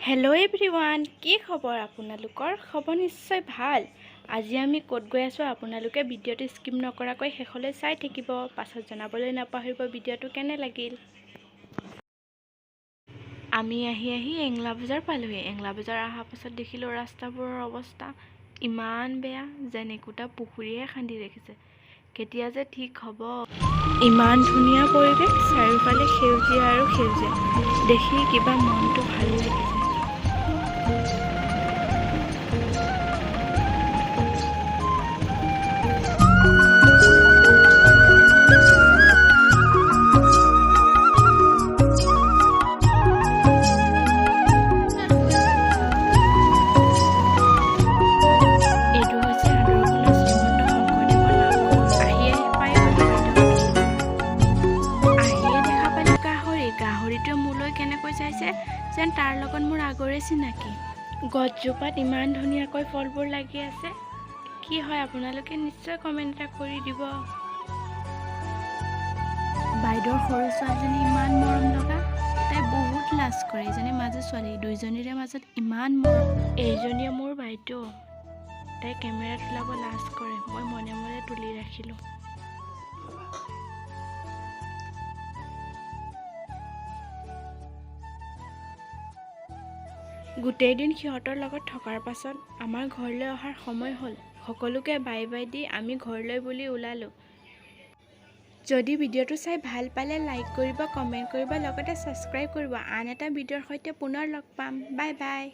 Hello' everyone, কি খবৰ আপোনালোকৰ? খবৰ নিশ্চয় ভাল। আজি আমি ক'ত গৈ আছোঁ আপোনালোকে ভিডিঅ'টো স্কিপ নকৰাকৈ শেষলৈ চাই থাকিব। পাছত জনাবলৈ নাপাহৰিব ভিডিঅ'টো কেনে লাগিল। আমি আহি এংলা বজাৰ পালোহি। এংলা বজাৰ অহাৰ পাছত দেখিলোঁ ৰাস্তাবোৰৰ অৱস্থা ইমান বেয়া যেন একোটা পুখুৰীয়ে খান্দি ৰাখিছে। কেতিয়া যে ঠিক হ'ব। ইমান ধুনীয়া পৰিৱেশ, চাৰিওফালে সেউজীয়া আৰু সেউজীয়া, দেখি কিবা মনটো ভাল লাগিছে। কেনেকৈ চাইছে যেন তাৰ লগত মোৰ আগৰে চিনাকি। গছজোপাত ইমান ধুনীয়াকৈ ফলবোৰ লাগি আছে। কি হয় আপোনালোকে নিশ্চয় কমেণ্ট এটা কৰি দিব। বাইদেউৰ সৰু ছোৱালীজনী ইমান মৰম লগা, তাই বহুত লাজ কৰে। এইজনী মাজৰ ছোৱালী, দুইজনীৰে মাজত ইমান মৰম। এইজনীয়ে মোৰ বাইদেউ, তাই কেমেৰাত ওলাব লাজ কৰে। মই মনে মনে তুলি ৰাখিলোঁ। গোটেই দিন সিহঁতৰ লগত থকাৰ পাছত আমাৰ ঘৰলৈ অহাৰ সময় হ'ল। সকলোকে বাই বাই দি আমি ঘৰলৈ বুলি ওলালোঁ। যদি ভিডিঅ'টো চাই ভাল পালে লাইক কৰিব, কমেণ্ট কৰিব, লগতে ছাবস্ক্ৰাইব কৰিব। আন এটা ভিডিঅ'ৰ সৈতে পুনৰ লগ পাম। Bye bye.